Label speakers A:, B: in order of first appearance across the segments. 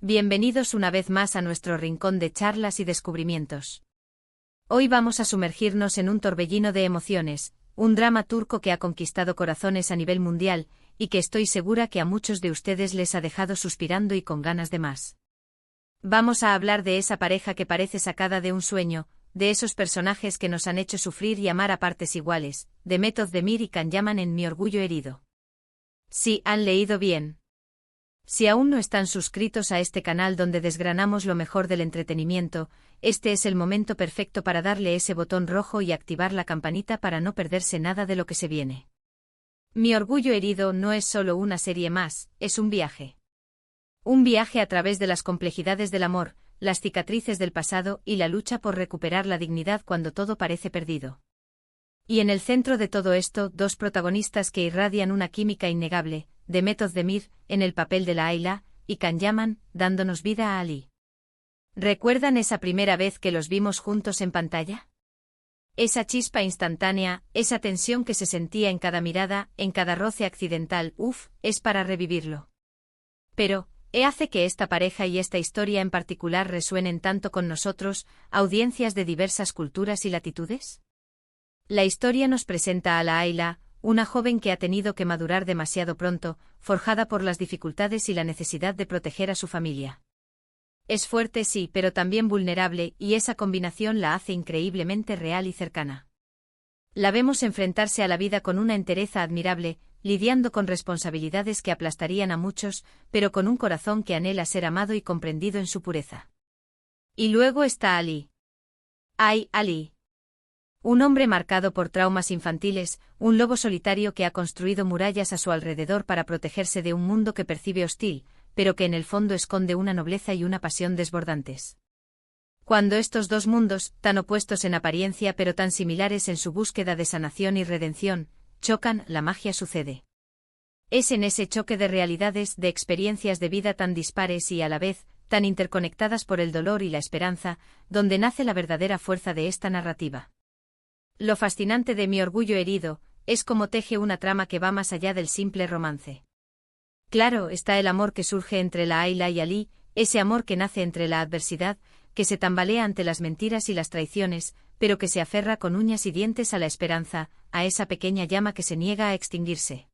A: Bienvenidos una vez más a nuestro rincón de charlas y descubrimientos. Hoy vamos a sumergirnos en un torbellino de emociones, un drama turco que ha conquistado corazones a nivel mundial, y que estoy segura que a muchos de ustedes les ha dejado suspirando y con ganas de más. Vamos a hablar de esa pareja que parece sacada de un sueño, de esos personajes que nos han hecho sufrir y amar a partes iguales, Demet Özdemir y Can Yaman en Mi orgullo herido. Sí, han leído bien. Si aún no están suscritos a este canal donde desgranamos lo mejor del entretenimiento, este es el momento perfecto para darle ese botón rojo y activar la campanita para no perderse nada de lo que se viene. Mi orgullo herido no es solo una serie más, es un viaje. Un viaje a través de las complejidades del amor, las cicatrices del pasado y la lucha por recuperar la dignidad cuando todo parece perdido. Y en el centro de todo esto, dos protagonistas que irradian una química innegable, Demet Özdemir, en el papel de la Ayla, y Can Yaman, dándonos vida a Ali. ¿Recuerdan esa primera vez que los vimos juntos en pantalla? Esa chispa instantánea, esa tensión que se sentía en cada mirada, en cada roce accidental, es para revivirlo. Pero, ¿qué hace que esta pareja y esta historia en particular resuenen tanto con nosotros, audiencias de diversas culturas y latitudes? La historia nos presenta a la Ayla, una joven que ha tenido que madurar demasiado pronto, forjada por las dificultades y la necesidad de proteger a su familia. Es fuerte sí, pero también vulnerable, y esa combinación la hace increíblemente real y cercana. La vemos enfrentarse a la vida con una entereza admirable, lidiando con responsabilidades que aplastarían a muchos, pero con un corazón que anhela ser amado y comprendido en su pureza. Y luego está Ali. ¡Ay, Ali! Un hombre marcado por traumas infantiles, un lobo solitario que ha construido murallas a su alrededor para protegerse de un mundo que percibe hostil, pero que en el fondo esconde una nobleza y una pasión desbordantes. Cuando estos dos mundos, tan opuestos en apariencia pero tan similares en su búsqueda de sanación y redención, chocan, la magia sucede. Es en ese choque de realidades, de experiencias de vida tan dispares y a la vez, tan interconectadas por el dolor y la esperanza, donde nace la verdadera fuerza de esta narrativa. Lo fascinante de Mi orgullo herido, es cómo teje una trama que va más allá del simple romance. Claro, está el amor que surge entre la Ayla y Ali, ese amor que nace entre la adversidad, que se tambalea ante las mentiras y las traiciones, pero que se aferra con uñas y dientes a la esperanza, a esa pequeña llama que se niega a extinguirse.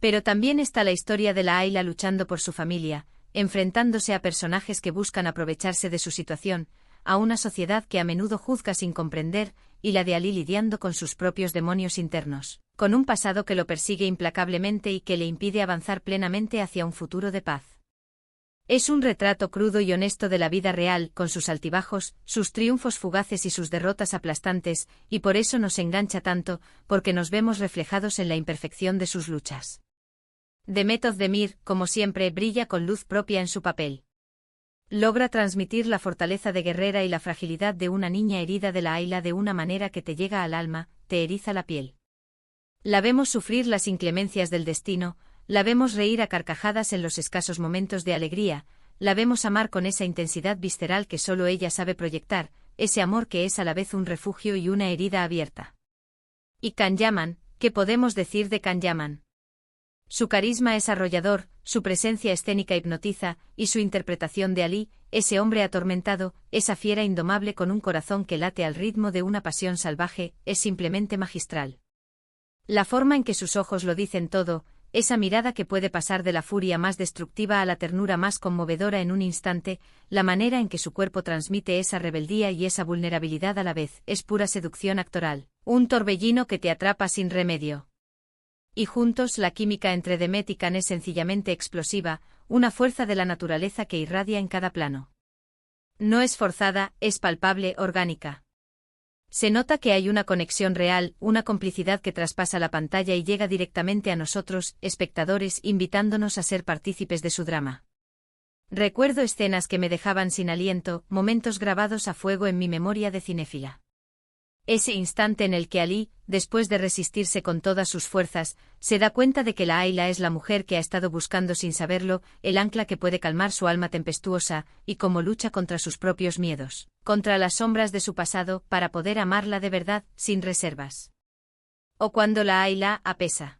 A: Pero también está la historia de la Ayla luchando por su familia, enfrentándose a personajes que buscan aprovecharse de su situación, a una sociedad que a menudo juzga sin comprender, y la de Ali lidiando con sus propios demonios internos, con un pasado que lo persigue implacablemente y que le impide avanzar plenamente hacia un futuro de paz. Es un retrato crudo y honesto de la vida real, con sus altibajos, sus triunfos fugaces y sus derrotas aplastantes, y por eso nos engancha tanto, porque nos vemos reflejados en la imperfección de sus luchas. Demet Özdemir, como siempre, brilla con luz propia en su papel. Logra transmitir la fortaleza de guerrera y la fragilidad de una niña herida de la Ayla de una manera que te llega al alma, te eriza la piel. La vemos sufrir las inclemencias del destino, la vemos reír a carcajadas en los escasos momentos de alegría, la vemos amar con esa intensidad visceral que solo ella sabe proyectar, ese amor que es a la vez un refugio y una herida abierta. Y Can Yaman, ¿qué podemos decir de Can Yaman? Su carisma es arrollador, su presencia escénica hipnotiza, y su interpretación de Ali, ese hombre atormentado, esa fiera indomable con un corazón que late al ritmo de una pasión salvaje, es simplemente magistral. La forma en que sus ojos lo dicen todo, esa mirada que puede pasar de la furia más destructiva a la ternura más conmovedora en un instante, la manera en que su cuerpo transmite esa rebeldía y esa vulnerabilidad a la vez, es pura seducción actoral, un torbellino que te atrapa sin remedio. Y juntos la química entre Demet y Can es sencillamente explosiva, una fuerza de la naturaleza que irradia en cada plano. No es forzada, es palpable, orgánica. Se nota que hay una conexión real, una complicidad que traspasa la pantalla y llega directamente a nosotros, espectadores, invitándonos a ser partícipes de su drama. Recuerdo escenas que me dejaban sin aliento, momentos grabados a fuego en mi memoria de cinéfila. Ese instante en el que Ali, después de resistirse con todas sus fuerzas, se da cuenta de que la Ayla es la mujer que ha estado buscando sin saberlo, el ancla que puede calmar su alma tempestuosa, y cómo lucha contra sus propios miedos, contra las sombras de su pasado, para poder amarla de verdad, sin reservas. O cuando la Ayla apesa.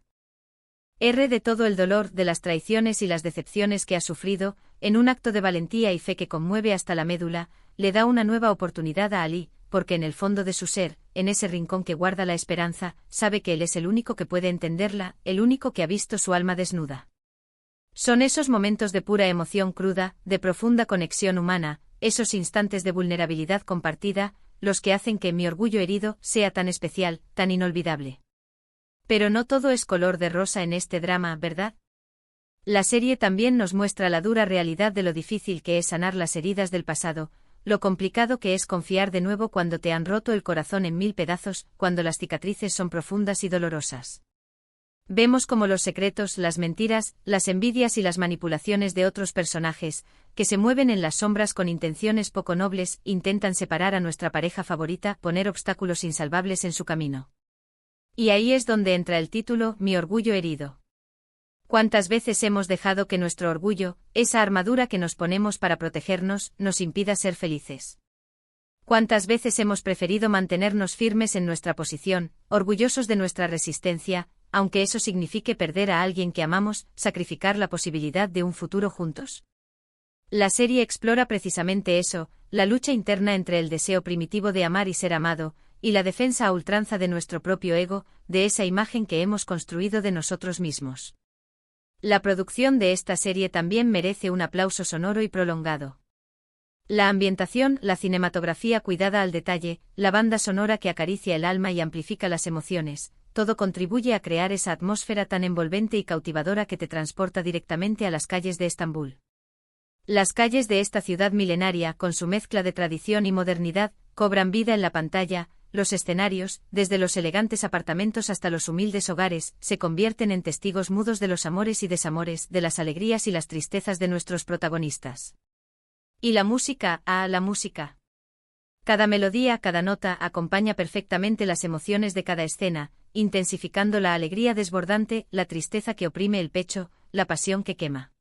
A: De todo el dolor, de las traiciones y las decepciones que ha sufrido, en un acto de valentía y fe que conmueve hasta la médula, le da una nueva oportunidad a Ali, porque en el fondo de su ser, en ese rincón que guarda la esperanza, sabe que él es el único que puede entenderla, el único que ha visto su alma desnuda. Son esos momentos de pura emoción cruda, de profunda conexión humana, esos instantes de vulnerabilidad compartida, los que hacen que mi orgullo herido sea tan especial, tan inolvidable. Pero no todo es color de rosa en este drama, ¿verdad? La serie también nos muestra la dura realidad de lo difícil que es sanar las heridas del pasado, lo complicado que es confiar de nuevo cuando te han roto el corazón en 1000 pedazos, cuando las cicatrices son profundas y dolorosas. Vemos cómo los secretos, las mentiras, las envidias y las manipulaciones de otros personajes, que se mueven en las sombras con intenciones poco nobles, intentan separar a nuestra pareja favorita, poner obstáculos insalvables en su camino. Y ahí es donde entra el título, Mi orgullo herido. ¿Cuántas veces hemos dejado que nuestro orgullo, esa armadura que nos ponemos para protegernos, nos impida ser felices? ¿Cuántas veces hemos preferido mantenernos firmes en nuestra posición, orgullosos de nuestra resistencia, aunque eso signifique perder a alguien que amamos, sacrificar la posibilidad de un futuro juntos? La serie explora precisamente eso, la lucha interna entre el deseo primitivo de amar y ser amado, y la defensa a ultranza de nuestro propio ego, de esa imagen que hemos construido de nosotros mismos. La producción de esta serie también merece un aplauso sonoro y prolongado. La ambientación, la cinematografía cuidada al detalle, la banda sonora que acaricia el alma y amplifica las emociones, todo contribuye a crear esa atmósfera tan envolvente y cautivadora que te transporta directamente a las calles de Estambul. Las calles de esta ciudad milenaria, con su mezcla de tradición y modernidad, cobran vida en la pantalla. Los escenarios, desde los elegantes apartamentos hasta los humildes hogares, se convierten en testigos mudos de los amores y desamores, de las alegrías y las tristezas de nuestros protagonistas. Y la música, la música. Cada melodía, cada nota acompaña perfectamente las emociones de cada escena, intensificando la alegría desbordante, la tristeza que oprime el pecho, la pasión que quema.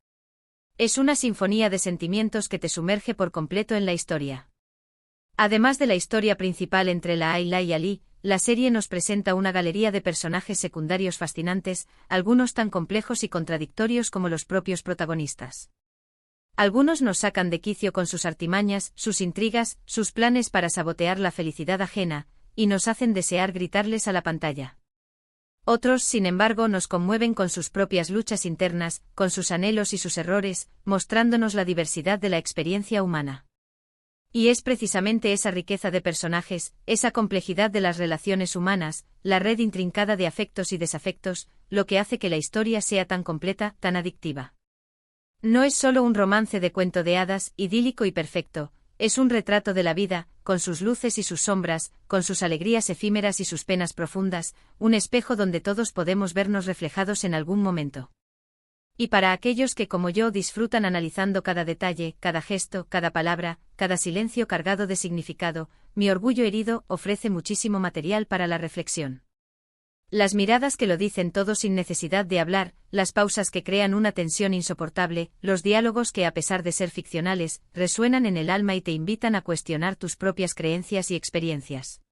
A: Es una sinfonía de sentimientos que te sumerge por completo en la historia. Además de la historia principal entre Layla y Ali, la serie nos presenta una galería de personajes secundarios fascinantes, algunos tan complejos y contradictorios como los propios protagonistas. Algunos nos sacan de quicio con sus artimañas, sus intrigas, sus planes para sabotear la felicidad ajena, y nos hacen desear gritarles a la pantalla. Otros, sin embargo, nos conmueven con sus propias luchas internas, con sus anhelos y sus errores, mostrándonos la diversidad de la experiencia humana. Y es precisamente esa riqueza de personajes, esa complejidad de las relaciones humanas, la red intrincada de afectos y desafectos, lo que hace que la historia sea tan completa, tan adictiva. No es solo un romance de cuento de hadas, idílico y perfecto, es un retrato de la vida, con sus luces y sus sombras, con sus alegrías efímeras y sus penas profundas, un espejo donde todos podemos vernos reflejados en algún momento. Y para aquellos que como yo disfrutan analizando cada detalle, cada gesto, cada palabra, cada silencio cargado de significado, Mi orgullo herido ofrece muchísimo material para la reflexión. Las miradas que lo dicen todo sin necesidad de hablar, las pausas que crean una tensión insoportable, los diálogos que a pesar de ser ficcionales, resuenan en el alma y te invitan a cuestionar tus propias creencias y experiencias.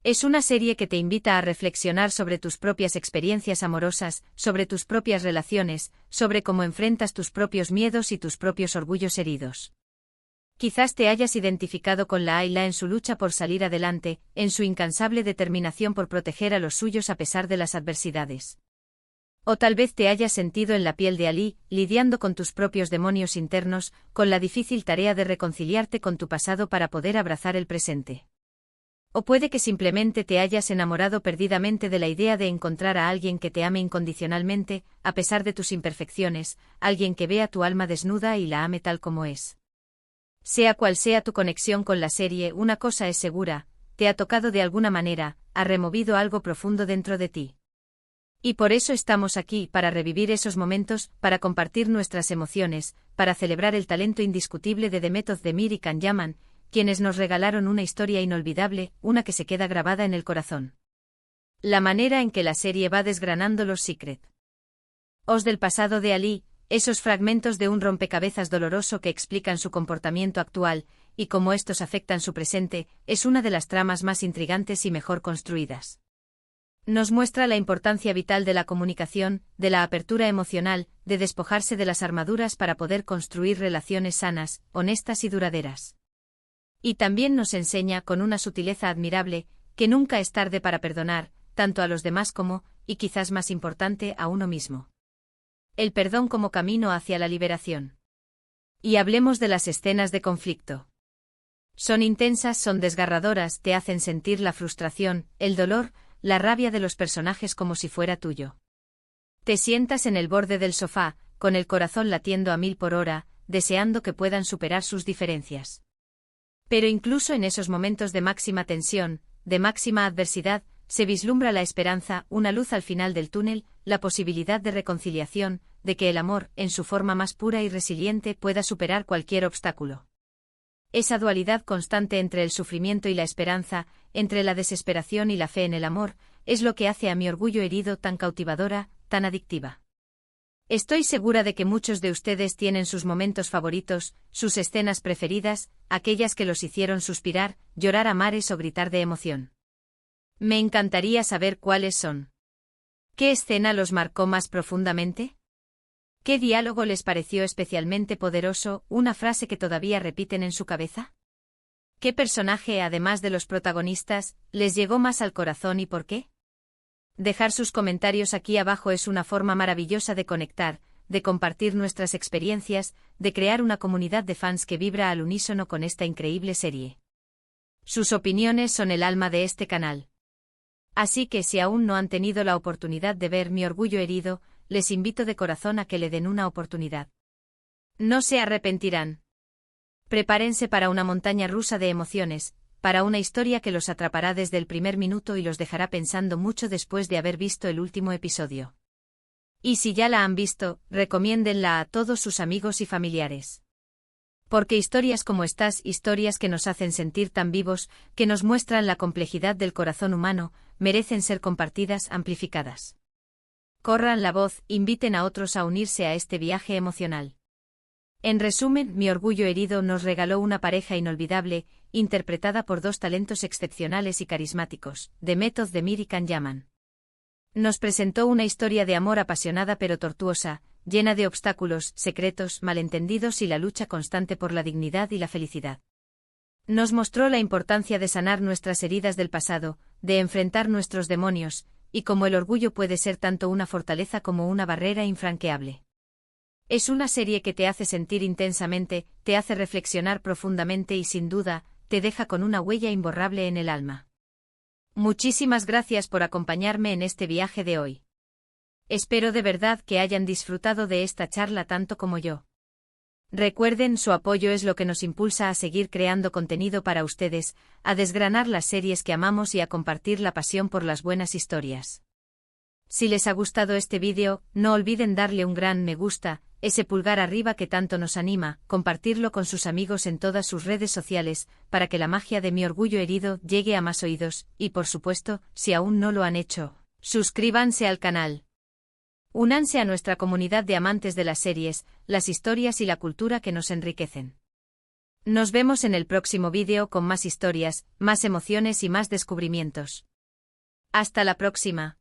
A: Es una serie que te invita a reflexionar sobre tus propias experiencias amorosas, sobre tus propias relaciones, sobre cómo enfrentas tus propios miedos y tus propios orgullos heridos. Quizás te hayas identificado con Layla en su lucha por salir adelante, en su incansable determinación por proteger a los suyos a pesar de las adversidades. O tal vez te hayas sentido en la piel de Ali, lidiando con tus propios demonios internos, con la difícil tarea de reconciliarte con tu pasado para poder abrazar el presente. O puede que simplemente te hayas enamorado perdidamente de la idea de encontrar a alguien que te ame incondicionalmente, a pesar de tus imperfecciones, alguien que vea tu alma desnuda y la ame tal como es. Sea cual sea tu conexión con la serie, una cosa es segura, te ha tocado de alguna manera, ha removido algo profundo dentro de ti. Y por eso estamos aquí, para revivir esos momentos, para compartir nuestras emociones, para celebrar el talento indiscutible de Demet Özdemir y Can Yaman, quienes nos regalaron una historia inolvidable, una que se queda grabada en el corazón. La manera en que la serie va desgranando los secrets del pasado de Ali, esos fragmentos de un rompecabezas doloroso que explican su comportamiento actual, y cómo estos afectan su presente, es una de las tramas más intrigantes y mejor construidas. Nos muestra la importancia vital de la comunicación, de la apertura emocional, de despojarse de las armaduras para poder construir relaciones sanas, honestas y duraderas. Y también nos enseña con una sutileza admirable, que nunca es tarde para perdonar, tanto a los demás como, y quizás más importante, a uno mismo. El perdón como camino hacia la liberación. Y hablemos de las escenas de conflicto. Son intensas, son desgarradoras, te hacen sentir la frustración, el dolor, la rabia de los personajes como si fuera tuyo. Te sientas en el borde del sofá, con el corazón latiendo a 1000 por hora, deseando que puedan superar sus diferencias. Pero incluso en esos momentos de máxima tensión, de máxima adversidad, se vislumbra la esperanza, una luz al final del túnel, la posibilidad de reconciliación, de que el amor, en su forma más pura y resiliente, pueda superar cualquier obstáculo. Esa dualidad constante entre el sufrimiento y la esperanza, entre la desesperación y la fe en el amor, es lo que hace a Mi orgullo herido tan cautivadora, tan adictiva. Estoy segura de que muchos de ustedes tienen sus momentos favoritos, sus escenas preferidas, aquellas que los hicieron suspirar, llorar a mares o gritar de emoción. Me encantaría saber cuáles son. ¿Qué escena los marcó más profundamente? ¿Qué diálogo les pareció especialmente poderoso, una frase que todavía repiten en su cabeza? ¿Qué personaje, además de los protagonistas, les llegó más al corazón y por qué? Dejar sus comentarios aquí abajo es una forma maravillosa de conectar, de compartir nuestras experiencias, de crear una comunidad de fans que vibra al unísono con esta increíble serie. Sus opiniones son el alma de este canal. Así que si aún no han tenido la oportunidad de ver Mi orgullo herido, les invito de corazón a que le den una oportunidad. No se arrepentirán. Prepárense para una montaña rusa de emociones, para una historia que los atrapará desde el primer minuto y los dejará pensando mucho después de haber visto el último episodio. Y si ya la han visto, recomiéndenla a todos sus amigos y familiares. Porque historias como estas, historias que nos hacen sentir tan vivos, que nos muestran la complejidad del corazón humano, merecen ser compartidas, amplificadas. Corran la voz, inviten a otros a unirse a este viaje emocional. En resumen, Mi orgullo herido nos regaló una pareja inolvidable, interpretada por dos talentos excepcionales y carismáticos, The Method de Mir y Can Yaman. Nos presentó una historia de amor apasionada pero tortuosa, llena de obstáculos, secretos, malentendidos y la lucha constante por la dignidad y la felicidad. Nos mostró la importancia de sanar nuestras heridas del pasado, de enfrentar nuestros demonios, y cómo el orgullo puede ser tanto una fortaleza como una barrera infranqueable. Es una serie que te hace sentir intensamente, te hace reflexionar profundamente y sin duda, te deja con una huella imborrable en el alma. Muchísimas gracias por acompañarme en este viaje de hoy. Espero de verdad que hayan disfrutado de esta charla tanto como yo. Recuerden, su apoyo es lo que nos impulsa a seguir creando contenido para ustedes, a desgranar las series que amamos y a compartir la pasión por las buenas historias. Si les ha gustado este vídeo, no olviden darle un gran me gusta, ese pulgar arriba que tanto nos anima, compartirlo con sus amigos en todas sus redes sociales, para que la magia de Mi orgullo herido llegue a más oídos, y por supuesto, si aún no lo han hecho, suscríbanse al canal. Únanse a nuestra comunidad de amantes de las series, las historias y la cultura que nos enriquecen. Nos vemos en el próximo vídeo con más historias, más emociones y más descubrimientos. Hasta la próxima.